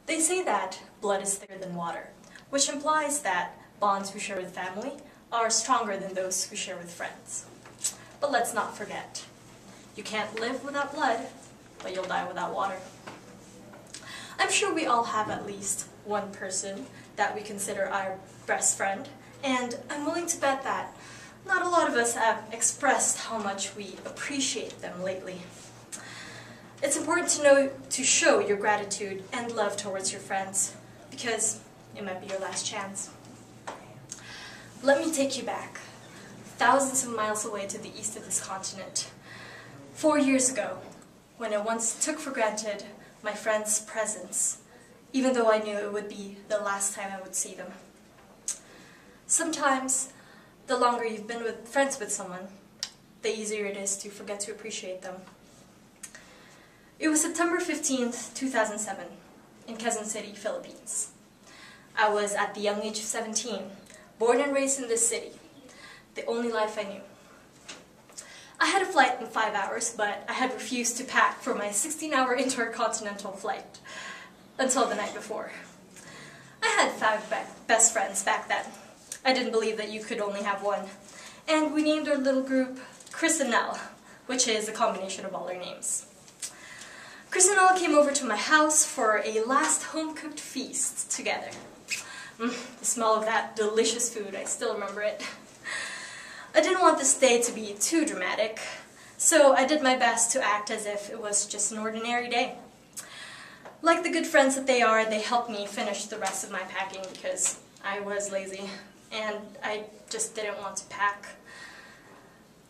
They say that blood is thicker than water, which implies that bonds we share with family are stronger than those we share with friends. But let's not forget, you can't live without blood, but you'll die without water. I'm sure we all have at least one person that we consider our best friend, and I'm willing to bet that not a lot of us have expressed how much we appreciate them lately. It's important to show your gratitude and love towards your friends, because it might be your last chance. Let me take you back, thousands of miles away to the east of this continent. 4 years ago, when I once took for granted my friend's presence, even though I knew it would be the last time I would see them. Sometimes, the longer you've been friends with someone, the easier it is to forget to appreciate them. It was September 15th, 2007, in Quezon City, Philippines. I was at the young age of 17, born and raised in this city, the only life I knew. I had a flight in 5 hours, but I had refused to pack for my 16-hour intercontinental flight until the night before. I had 5 best friends back then. I didn't believe that you could only have one, and we named our little group Chris and Nell, which is a combination of all our names. Chris and Nell came over to my house for a last home-cooked feast together. The smell of that delicious food, I still remember it. I didn't want this day to be too dramatic, so I did my best to act as if it was just an ordinary day. Like the good friends that they are, they helped me finish the rest of my packing because I was lazy and I just didn't want to pack.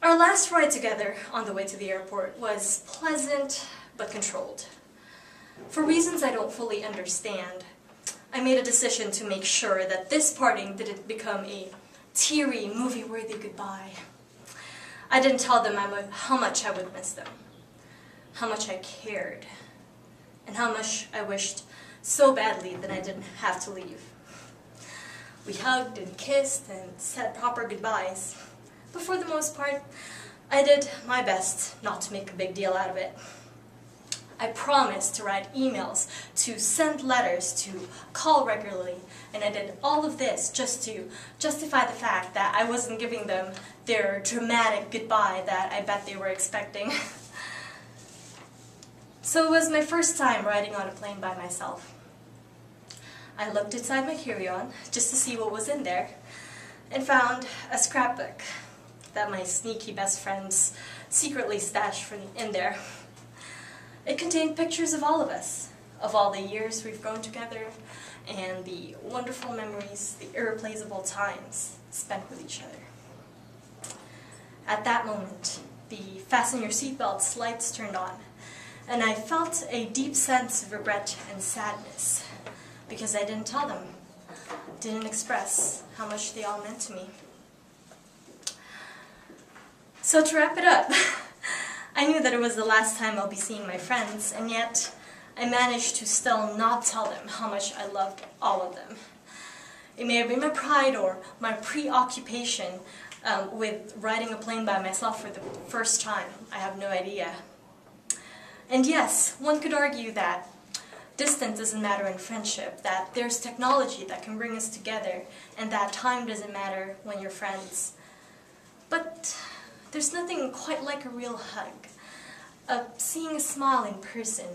Our last ride together on the way to the airport was pleasant but controlled. For reasons I don't fully understand, I made a decision to make sure that this parting didn't become a teary, movie-worthy goodbye. I didn't tell them how much I would miss them, how much I cared, and how much I wished so badly that I didn't have to leave. We hugged and kissed and said proper goodbyes, but for the most part, I did my best not to make a big deal out of it. I promised to write emails, to send letters, to call regularly, and I did all of this just to justify the fact that I wasn't giving them their dramatic goodbye that I bet they were expecting. So it was my first time riding on a plane by myself. I looked inside my carry-on just to see what was in there, and found a scrapbook that my sneaky best friends secretly stashed in there. It contained pictures of all of us, of all the years we've grown together, and the wonderful memories, the irreplaceable times spent with each other. At that moment, the fasten your seatbelts lights turned on, and I felt a deep sense of regret and sadness, because I didn't tell them, didn't express how much they all meant to me. So to wrap it up, I knew that it was the last time I'll be seeing my friends, and yet I managed to still not tell them how much I loved all of them. It may have been my pride or my preoccupation with riding a plane by myself for the first time. I have no idea. And yes, one could argue that distance doesn't matter in friendship, that there's technology that can bring us together, and that time doesn't matter when you're friends. But there's nothing quite like a real hug. Seeing a smile in person,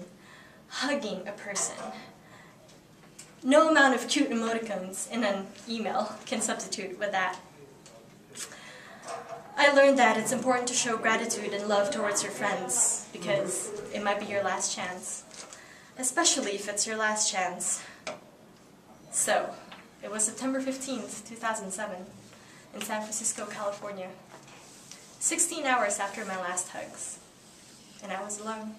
hugging a person. No amount of cute emoticons in an email can substitute with that. I learned that it's important to show gratitude and love towards your friends, because it might be your last chance. Especially if it's your last chance. So, it was September 15th, 2007, in San Francisco, California. 16 hours after my last hugs, and I was alone.